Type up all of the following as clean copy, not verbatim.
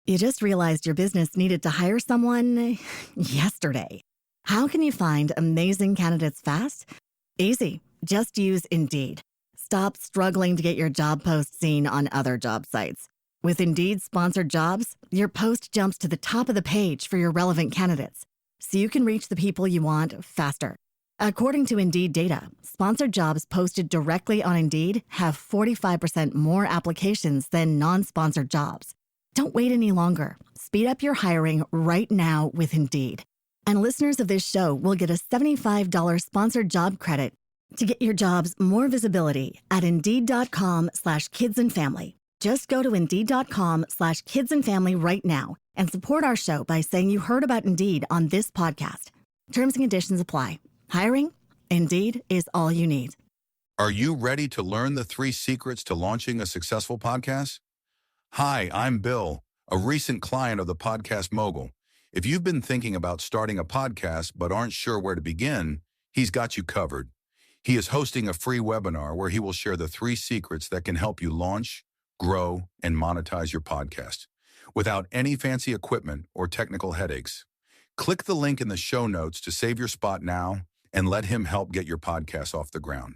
You just realized your business needed to hire someone yesterday. How can you find amazing candidates fast? Easy. Just use Indeed. Stop struggling to get your job post seen on other job sites. With Indeed sponsored jobs, your post jumps to the top of the page for your relevant candidates, so you can reach the people you want faster. According to Indeed data, sponsored jobs posted directly on Indeed have 45% more applications than non-sponsored jobs. Don't wait any longer. Speed up your hiring right now with Indeed. And listeners of this show will get a $75 sponsored job credit to get your jobs more visibility at Indeed.com/kidsandfamily. Just go to Indeed.com/kidsandfamily right now and support our show by saying you heard about Indeed on this podcast. Terms and conditions apply. Hiring? Indeed is all you need. Are you ready to learn the 3 secrets to launching a successful podcast? Hi, I'm Bill, a recent client of the Podcast Mogul. If you've been thinking about starting a podcast but aren't sure where to begin, he's got you covered. He is hosting a free webinar where he will share the 3 secrets that can help you launch, grow, and monetize your podcast without any fancy equipment or technical headaches. Click the link in the show notes to save your spot now and let him help get your podcast off the ground.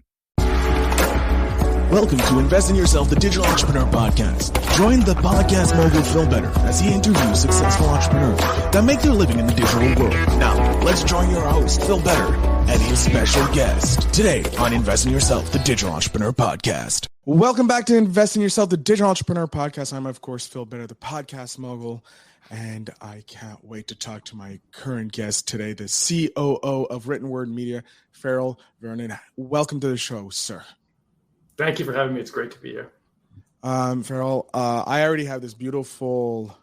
Welcome to Invest in Yourself, the Digital Entrepreneur Podcast. Join the Podcast Mogul Phil Better as he interviews successful entrepreneurs that make their living in the digital world. Now, let's join your host, Phil Better, and his special guest today on Invest in Yourself, the Digital Entrepreneur Podcast. Welcome back to Invest in Yourself, the Digital Entrepreneur Podcast. I'm, of course, Phil Better, the Podcast Mogul, and I can't wait to talk to my current guest today, the COO of Written Word Media, Ferol Vernon. Welcome to the show, sir. Thank you for having me. It's great to be here. Ferol, I already have this beautiful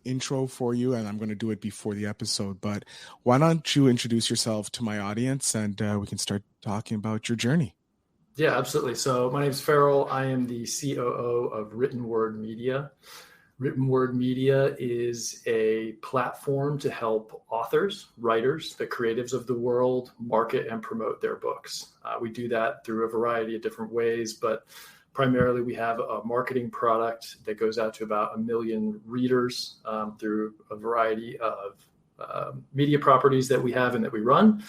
intro for you, and I'm going to do it before the episode. But why don't you introduce yourself to my audience, and we can start talking about your journey. Yeah, absolutely. So my name is Ferol. I am the COO of Written Word Media. Written Word Media is a platform to help authors, writers, the creatives of the world market and promote their books. We do that through a variety of different ways, but primarily we have a marketing product that goes out to about 1 million readers through a variety of media properties that we have and that we run.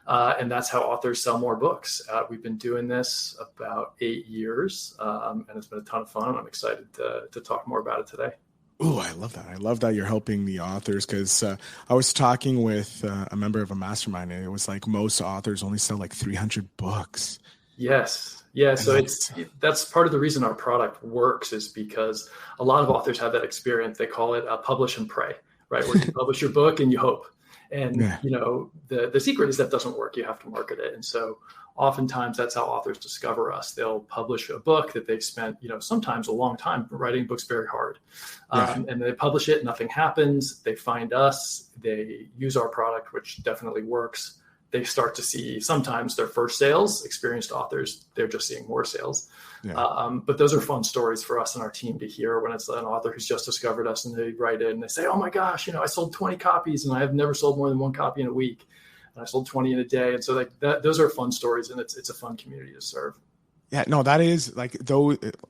And that's how authors sell more books. We've been doing this about 8 years, and it's been a ton of fun. I'm excited to talk more about it today. Oh, I love that. I love that you're helping the authors, because I was talking with a member of a mastermind, and it was like most authors only sell like 300 books. Yes. Yeah. So that's part of the reason our product works, is because a lot of authors have that experience. They call it publish and pray, right? Where you publish your book and you hope. And, the secret is that doesn't work. You have to market it. And so oftentimes that's how authors discover us. They'll publish a book that they've spent, sometimes a long time. Writing books very hard. And they publish it, nothing happens. They find us, they use our product, which definitely works. They start to see sometimes their first sales. Experienced authors, they're just seeing more sales. Yeah. But those are fun stories for us and our team to hear when it's an author who's just discovered us and they write in and they say, oh my gosh, I sold 20 copies and I have never sold more than 1 copy in a week. And I sold 20 in a day. And so those are fun stories, and it's a fun community to serve. Yeah, no, that is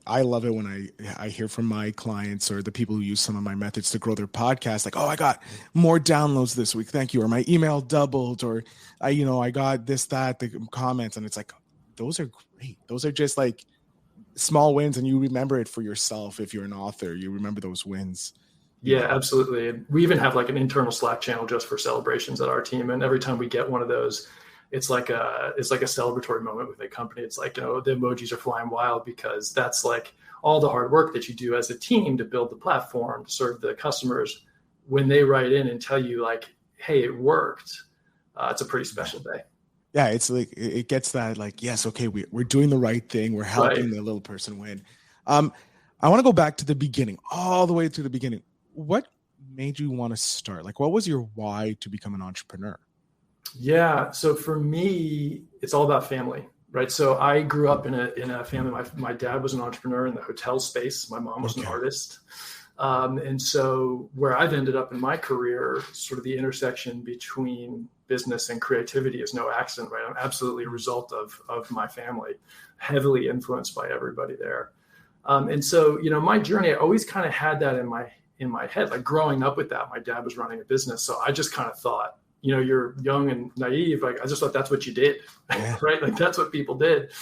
I love it when I hear from my clients or the people who use some of my methods to grow their podcast, like, oh, I got more downloads this week. Thank you. Or my email doubled, or I got this, that, the comments. And it's like, those are great. Those are just like small wins. And you remember it for yourself. If you're an author, you remember those wins. Yeah, absolutely. And we even have like an internal Slack channel just for celebrations at our team. And every time we get one of those, it's like a celebratory moment with the company. It's like, the emojis are flying wild, because that's like all the hard work that you do as a team to build the platform, to serve the customers. When they write in and tell you like, hey, it worked, it's a pretty special day. Yeah, it's like, it gets that like, yes, okay, we're doing the right thing. We're helping the little person win. I want to go back to the beginning, all the way to the beginning. What made you want to start? Like, what was your why to become an entrepreneur? Yeah. So for me, it's all about family, right? So I grew up in a family. My dad was an entrepreneur in the hotel space. My mom was an artist. And so where I've ended up in my career, sort of the intersection between business and creativity is no accident, right? I'm absolutely a result of my family, heavily influenced by everybody there. And so, my journey, I always kind of had that in my head. Like growing up with that, my dad was running a business. So I just kind of thought, you know, you're young and naive. Like I just thought that's what you did, right? Like that's what people did.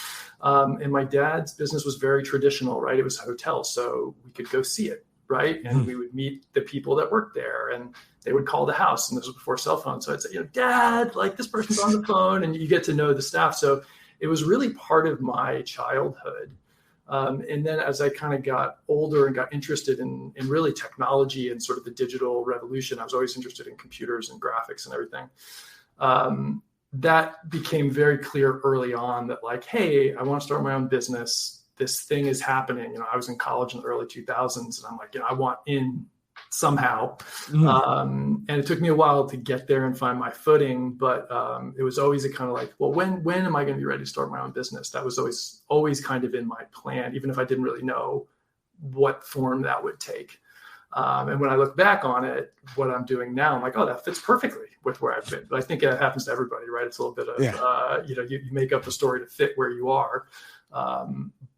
And my dad's business was very traditional, right? It was a hotel. So we could go see it, right? And we would meet the people that worked there and they would call the house. And this was before cell phones. So I'd say, you know, Dad, like this person's on the phone, and you get to know the staff. So it was really part of my childhood. And then as I kind of got older and got interested in really technology and sort of the digital revolution, I was always interested in computers and graphics and everything. That became very clear early on that like, hey, I want to start my own business. This thing is happening. You know, I was in college in the early 2000s and I'm like, you know, I want in somehow. And it took me a while to get there and find my footing, but it was always a kind of like, well, when am I going to be ready to start my own business? That was always kind of in my plan, even if I didn't really know what form that would take. And when I look back on it, what I'm doing now, I'm like, oh, that fits perfectly with where I've been. But I think it happens to everybody, right? It's a little bit of, you know, you make up a story to fit where you are.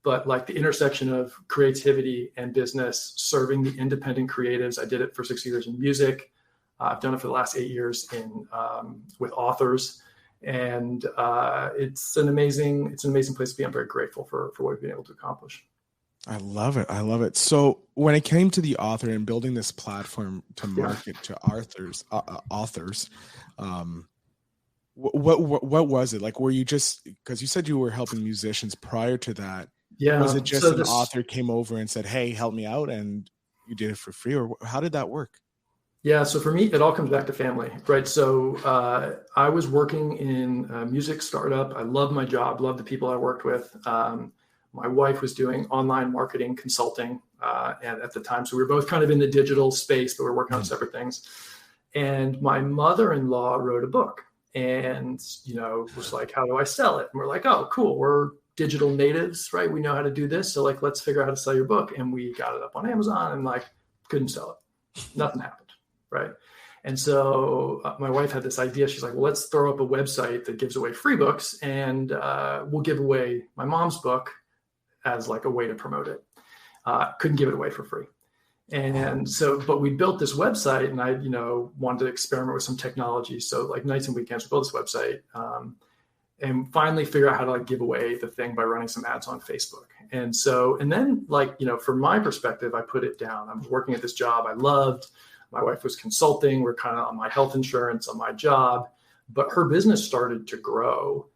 But like the intersection of creativity and business, serving the independent creatives. I did it for 6 years in music. I've done it for the last 8 years with authors. And it's an amazing place to be. I'm very grateful for what we've been able to accomplish. I love it. I love it. So when it came to the author and building this platform to market to authors, what was it like? Were you just, because you said you were helping musicians prior to that? Yeah. Was it just an author came over and said, hey, help me out, and you did it for free, or how did that work? Yeah. So for me, it all comes back to family, right? So I was working in a music startup. I loved my job, loved the people I worked with. My wife was doing online marketing consulting and at the time. So we were both kind of in the digital space, but we were working on separate things. And my mother-in-law wrote a book and, you know, was like, how do I sell it? And we're like, oh, cool. We're digital natives, right? We know how to do this. So like, let's figure out how to sell your book. And we got it up on Amazon and like, couldn't sell it. Nothing happened, right? And so my wife had this idea. She's like, well, let's throw up a website that gives away free books and we'll give away my mom's book as like a way to promote it. Couldn't give it away for free. And so, but we built this website and I, you know, wanted to experiment with some technology. So like nights and weekends, we built this website and finally figure out how to like give away the thing by running some ads on Facebook. And so, and then like, you know, from my perspective, I put it down. I was working at this job I loved. My wife was consulting. We're kind of on my health insurance, on my job, but her business started to grow.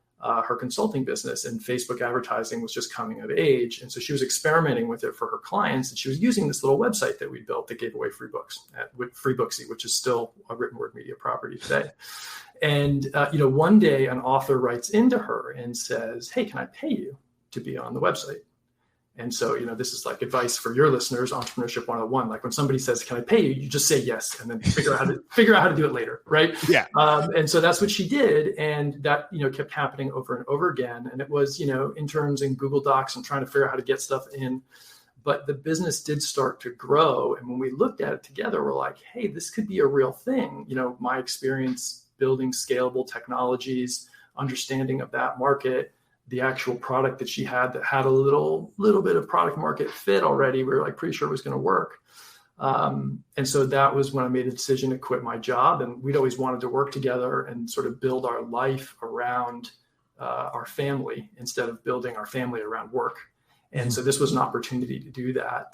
Her consulting business, and Facebook advertising was just coming of age. And so she was experimenting with it for her clients. And she was using this little website that we built that gave away free books at Freebooksy, which is still a written word media property today. And, you know, one day an author writes into her and says, hey, can I pay you to be on the website? And so, you know, this is like advice for your listeners, Entrepreneurship 101. Like when somebody says, can I pay you? You just say yes, and then figure out how to do it later. Right. Yeah. And so that's what she did. And that, you know, kept happening over and over again. And it was, you know, interns in Google Docs and trying to figure out how to get stuff in. But the business did start to grow. And when we looked at it together, we're like, hey, this could be a real thing. You know, my experience building scalable technologies, understanding of that market, the actual product that she had that had a little bit of product market fit already. We were like pretty sure it was going to work. And so that was when I made a decision to quit my job. And we'd always wanted to work together and sort of build our life around our family instead of building our family around work. And so this was an opportunity to do that.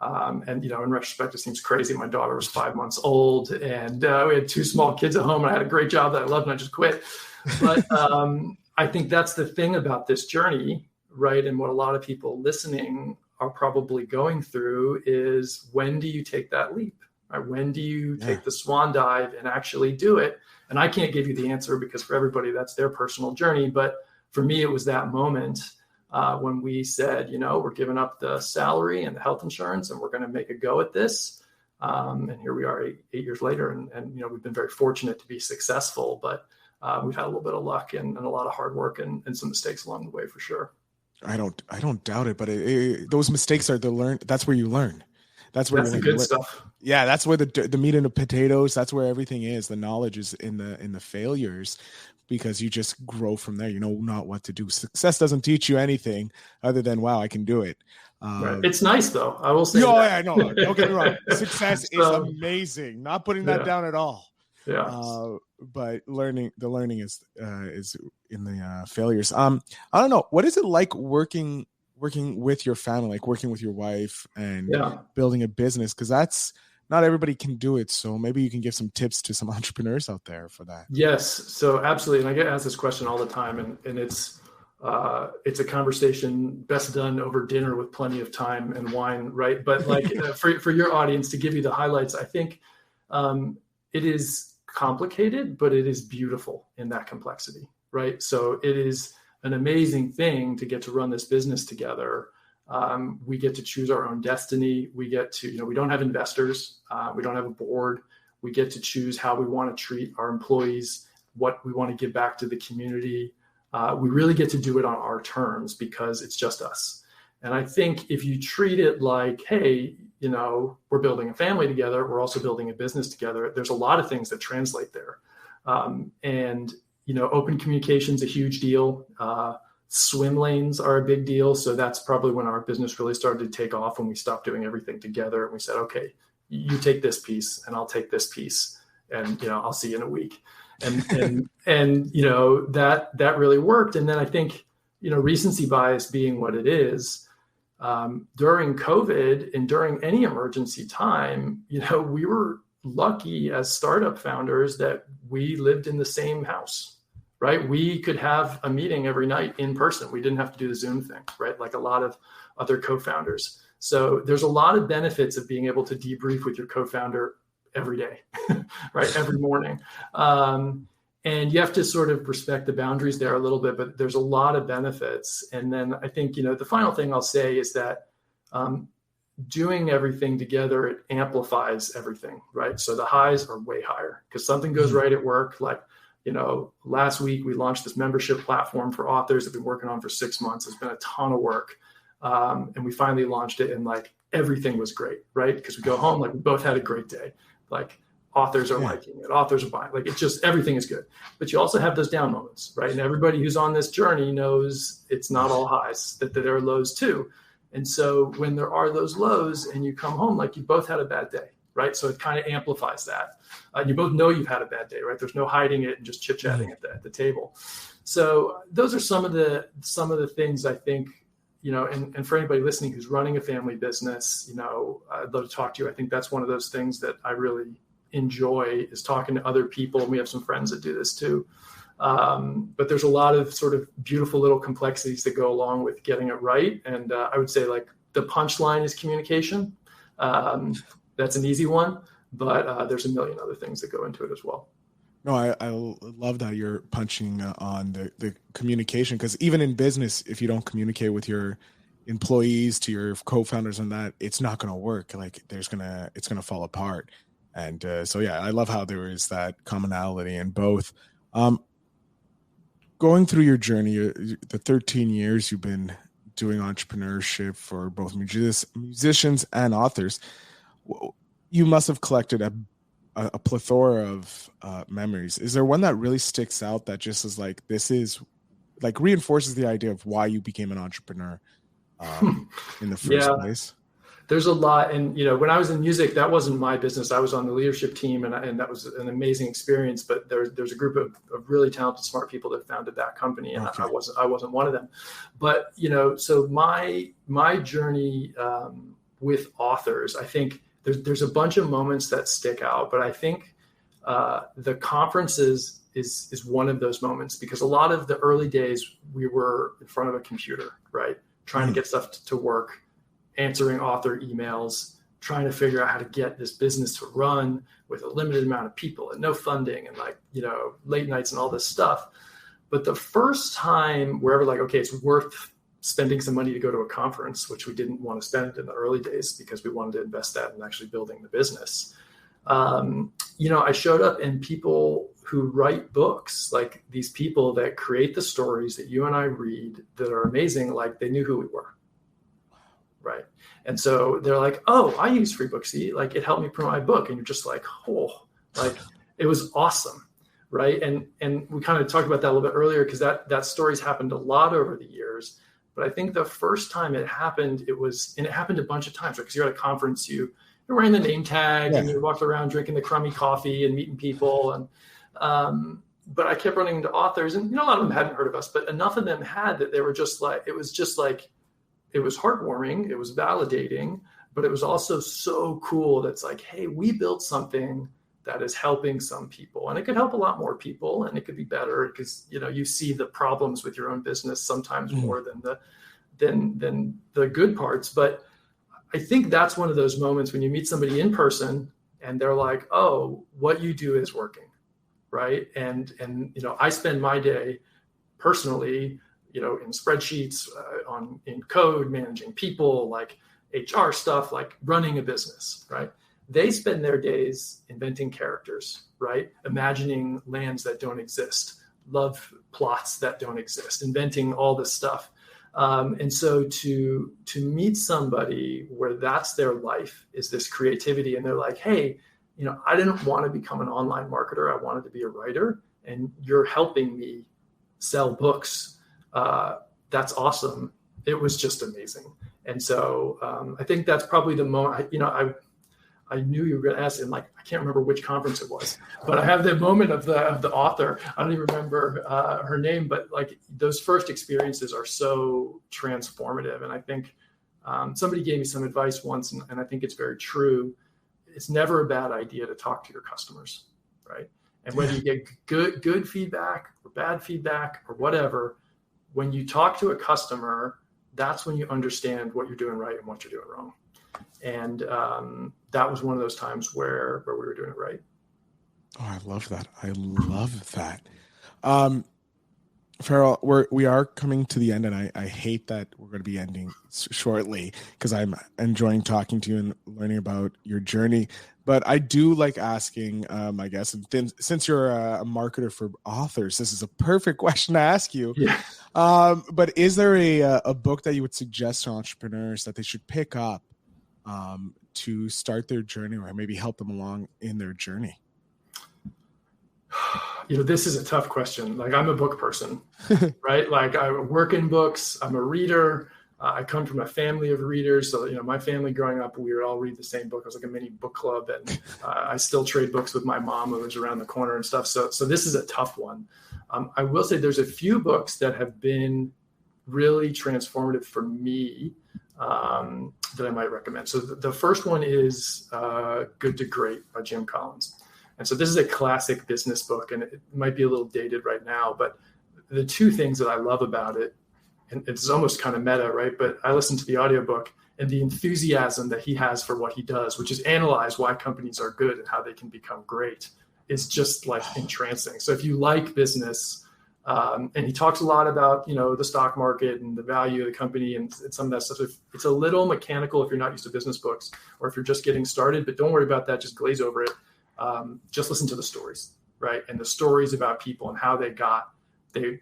And, you know, in retrospect, it seems crazy. My daughter was 5 months old and we had 2 small kids at home and I had a great job that I loved and I just quit. But I think that's the thing about this journey, right? And what a lot of people listening are probably going through is, when do you take that leap? Right? When do you take the swan dive and actually do it? And I can't give you the answer because for everybody, that's their personal journey. But for me, it was that moment when we said, you know, we're giving up the salary and the health insurance and we're going to make a go at this. And here we are 8 years later. And, you know, we've been very fortunate to be successful, but we've had a little bit of luck and a lot of hard work and some mistakes along the way for sure. I don't doubt it, but those mistakes are that's where you learn. That's where the good stuff. Yeah. That's where the meat and the potatoes, that's where everything is. The knowledge is in the failures. because you just grow from there. You know not what to do. Success doesn't teach you anything other than, wow, I can do it. Right. It's nice though. I will say. Oh yeah, no, don't get me wrong. Success is amazing. Not putting that down at all. Yeah. But the learning is in the failures. I don't know. What is it like working with your family, like working with your wife and building a business? Because that's not everybody can do it. So maybe you can give some tips to some entrepreneurs out there for that. Yes. So absolutely. And I get asked this question all the time, and it's a conversation best done over dinner with plenty of time and wine. Right. But like for your audience, to give you the highlights, I think it is complicated, but it is beautiful in that complexity. Right. So it is an amazing thing to get to run this business together. We get to choose our own destiny. We get to, we don't have investors. We don't have a board. We get to choose how we want to treat our employees, what we want to give back to the community. We really get to do it on our terms because it's just us. And I think if you treat it like, hey, we're building a family together, we're also building a business together, there's a lot of things that translate there. Open communication is a huge deal. Swim lanes are a big deal. So that's probably when our business really started to take off, when we stopped doing everything together. And we said, okay, you take this piece and I'll take this piece, and, I'll see you in a week. And that really worked. And then I think, recency bias being what it is, during COVID and during any emergency time, we were lucky as startup founders that we lived in the same house. Right. We could have a meeting every night in person. We didn't have to do the Zoom thing, right? Like a lot of other co-founders. So there's a lot of benefits of being able to debrief with your co-founder every day, right? Every morning. And you have to sort of respect the boundaries there a little bit, but there's a lot of benefits. And then I think, the final thing I'll say is that doing everything together, it amplifies everything, right? So the highs are way higher because something goes right at work. Like, last week we launched this membership platform for authors that we've been working on for 6 months. It's been a ton of work. And we finally launched it, and like everything was great, right? Because we go home, like we both had a great day. Like authors are liking it, authors are buying, like it's just, everything is good. But you also have those down moments, right? And everybody who's on this journey knows it's not all highs, that there are lows too. And so when there are those lows and you come home, like you both had a bad day, right? So it kind of amplifies that. You both know you've had a bad day, right? There's no hiding it and just chit-chatting at the table. So those are some of the things I think, and for anybody listening who's running a family business, I'd love to talk to you. I think that's one of those things that I really enjoy, is talking to other people. And we have some friends that do this too. But there's a lot of sort of beautiful little complexities that go along with getting it right. And I would say like the punchline is communication. That's an easy one, but there's a million other things that go into it as well. No, I love that you're punching on the communication, because even in business, if you don't communicate with your employees, to your co-founders and that, it's not going to work. Like it's going to fall apart. And so, yeah, I love how there is that commonality in both. Going through your journey, the 13 years you've been doing entrepreneurship for both musicians and authors, you must have collected a plethora of memories. Is there one that really sticks out that just is like, this is like reinforces the idea of why you became an entrepreneur in the first place? There's a lot. And, when I was in music, that wasn't my business. I was on the leadership team and that was an amazing experience, but there's a group of really talented, smart people that founded that company. And okay. I wasn't one of them, but, so my journey with authors, I think there's a bunch of moments that stick out, but I think the conferences is one of those moments, because a lot of the early days we were in front of a computer, right? Trying to get stuff to work, answering author emails, trying to figure out how to get this business to run with a limited amount of people and no funding and late nights and all this stuff. But the first time we're ever like, okay, it's worth spending some money to go to a conference, which we didn't want to spend in the early days because we wanted to invest that in actually building the business. I showed up, and people who write books, like these people that create the stories that you and I read that are amazing, like they knew who we were. Right. And so they're like, oh, I use FreeBooksy. Like it helped me promote my book. And you're just like, oh, like it was awesome. right? And we kind of talked about that a little bit earlier, because that story's happened a lot over the years. But I think the first time it happened, it happened a bunch of times, right? Because you're at a conference, you're wearing the name tag, and you're walking around drinking the crummy coffee and meeting people. And but I kept running into authors, and a lot of them hadn't heard of us, but enough of them had that they were just like, it was heartwarming, it was validating, but it was also so cool. That's like, hey, we built something that is helping some people, and it could help a lot more people, and it could be better because, you see the problems with your own business sometimes more than the good parts. But I think that's one of those moments when you meet somebody in person and they're like, oh, what you do is working. Right. And I spend my day personally, in spreadsheets, in code, managing people, like HR stuff, like running a business. Right. They spend their days inventing characters, right? Imagining lands that don't exist, love plots that don't exist, inventing all this stuff. And so to meet somebody where that's their life, is this creativity, and they're like, hey, I didn't want to become an online marketer. I wanted to be a writer, and you're helping me sell books. That's awesome. It was just amazing. And so I think that's probably the moment, I knew you were going to ask, and like, I can't remember which conference it was, but I have the moment of the author. I don't even remember her name, but like those first experiences are so transformative. And I think somebody gave me some advice once, and I think it's very true. It's never a bad idea to talk to your customers, right? And whether you get good feedback or bad feedback or whatever, when you talk to a customer, that's when you understand what you're doing right and what you're doing wrong. And that was one of those times where we were doing it right. Oh, I love that. I love that. Ferol, we are coming to the end, and I hate that we're going to be ending shortly because I'm enjoying talking to you and learning about your journey. But I do like asking, I guess, and then, since you're a marketer for authors, this is a perfect question to ask you. Yeah. But is there a book that you would suggest to entrepreneurs that they should pick up to start their journey, or maybe help them along in their journey? This is a tough question. Like, I'm a book person, right? Like, I work in books. I'm a reader. I come from a family of readers. So, my family growing up, we would all read the same book. It was like a mini book club. And I still trade books with my mom, who lives around the corner and stuff. So this is a tough one. I will say there's a few books that have been really transformative for me that I might recommend. So the first one is Good to Great by Jim Collins. And so this is a classic business book, and it might be a little dated right now, but the two things that I love about it, and it's almost kind of meta, right? But I listened to the audiobook, and the enthusiasm that he has for what he does, which is analyze why companies are good and how they can become great, is just like entrancing. So if you like business, and he talks a lot about, the stock market and the value of the company and some of that stuff. It's a little mechanical if you're not used to business books, or if you're just getting started, but don't worry about that. Just glaze over it. Just listen to the stories, right? And the stories about people and how they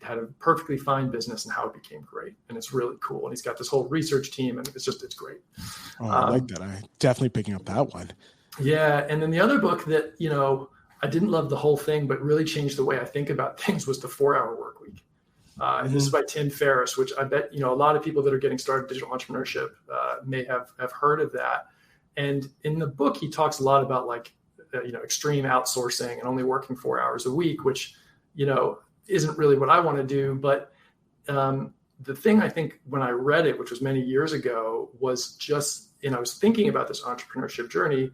had a perfectly fine business and how it became great. And it's really cool. And he's got this whole research team, and it's great. Oh, I like that. I'm definitely picking up that one. Yeah. And then the other book that, I didn't love the whole thing, but really changed the way I think about things, was The 4-Hour Workweek. And this is by Tim Ferriss, which I bet, a lot of people that are getting started in digital entrepreneurship may have heard of that. And in the book, he talks a lot about extreme outsourcing and only working 4 hours a week, which, isn't really what I want to do. But the thing I think when I read it, which was many years ago, was just, I was thinking about this entrepreneurship journey,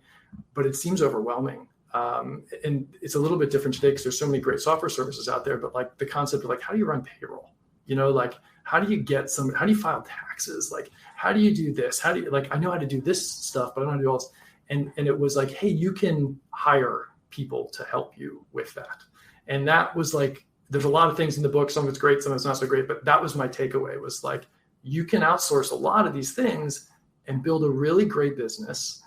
but it seems overwhelming. And it's a little bit different today because there's so many great software services out there, but like the concept of how do you run payroll, how do you file taxes? How do you do this? How do you, I know how to do this stuff, but I don't know how to do all this. And it was like, hey, you can hire people to help you with that. And that was there's a lot of things in the book. Some of it's great, some of it's not so great, but that was my takeaway, was you can outsource a lot of these things and build a really great business.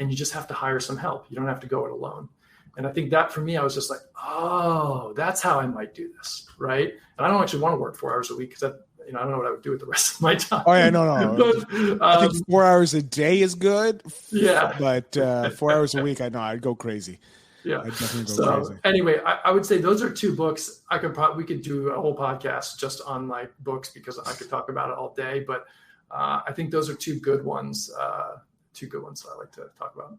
And you just have to hire some help. You don't have to go it alone. And I think that for me, I was just like, oh, that's how I might do this. Right. And I don't actually want to work 4 hours a week because I don't know what I would do with the rest of my time. Oh yeah, no. But, I think 4 hours a day is good. Yeah. But 4 hours a week, I know I'd go crazy. Yeah. I'd definitely go So crazy. anyway, I would say those are two books. We could do a whole podcast just on like books because I could talk about it all day. But I think those are two good ones. That I like to talk about.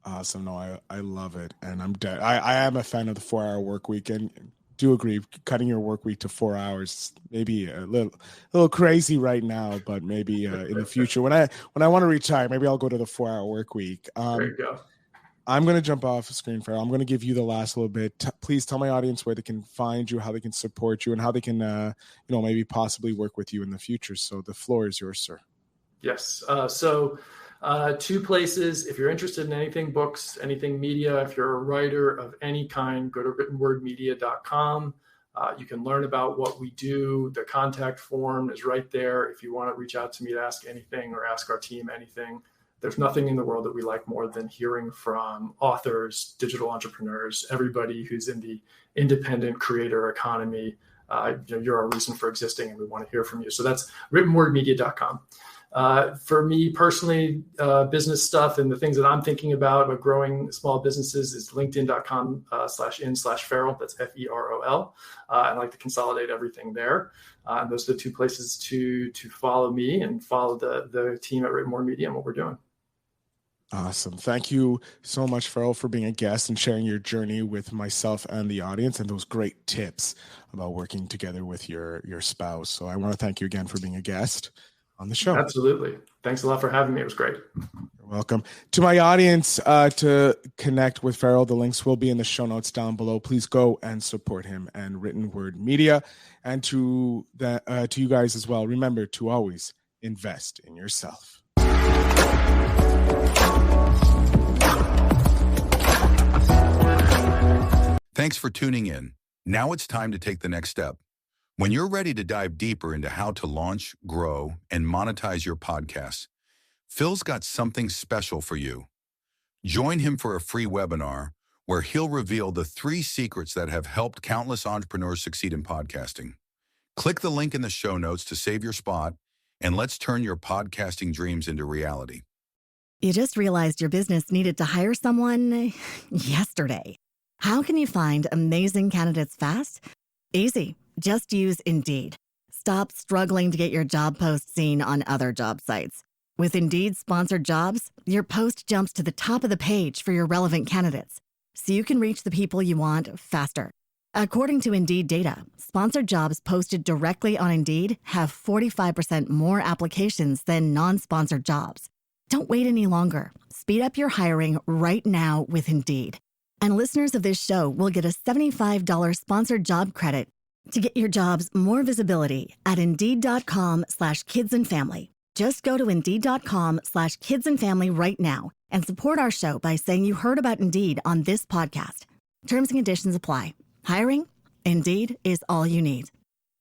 Awesome. No, I love it. And I am a fan of the 4-hour work week, and do agree cutting your work week to 4 hours, maybe a little crazy right now, but maybe in the future when I want to retire, maybe I'll go to the 4-hour work week. There you go. I'm going to jump off the screen, Ferol. I'm going to give you the last little bit. Please tell my audience where they can find you, how they can support you, and how they can, maybe possibly work with you in the future. So the floor is yours, sir. Yes. So two places. If you're interested in anything books, anything media, if you're a writer of any kind, go to writtenwordmedia.com. You can learn about what we do. The contact form is right there. If you want to reach out to me to ask anything or ask our team anything, there's nothing in the world that we like more than hearing from authors, digital entrepreneurs, everybody who's in the independent creator economy. You're our reason for existing, and we want to hear from you. So that's writtenwordmedia.com. For me personally, business stuff and the things that I'm thinking about growing small businesses is linkedin.com/in/Ferol. That's Ferol. I like to consolidate everything there. And those are the two places to follow me and follow the team at Written Word Media and what we're doing. Awesome. Thank you so much, Ferol, for being a guest and sharing your journey with myself and the audience and those great tips about working together with your spouse. So I want to thank you again for being a guest on the show. Absolutely. Thanks a lot for having me. It was great. You're welcome. To my audience, to connect with Ferol, the links will be in the show notes down below. Please go and support him and Written Word Media. And to you guys as well, remember to always invest in yourself. Thanks for tuning in. Now it's time to take the next step. When you're ready to dive deeper into how to launch, grow, and monetize your podcast, Phil's got something special for you. Join him for a free webinar where he'll reveal the 3 secrets that have helped countless entrepreneurs succeed in podcasting. Click the link in the show notes to save your spot, and let's turn your podcasting dreams into reality. You just realized your business needed to hire someone yesterday. How can you find amazing candidates fast? Easy. Just use Indeed. Stop struggling to get your job post seen on other job sites. With Indeed sponsored jobs, your post jumps to the top of the page for your relevant candidates, so you can reach the people you want faster. According to Indeed data, sponsored jobs posted directly on Indeed have 45% more applications than non-sponsored jobs. Don't wait any longer. Speed up your hiring right now with Indeed. And listeners of this show will get a $75 sponsored job credit to get your jobs more visibility at Indeed.com/kidsandfamily. Just go to Indeed.com/kidsandfamily right now and support our show by saying you heard about Indeed on this podcast. Terms and conditions apply. Hiring? Indeed is all you need.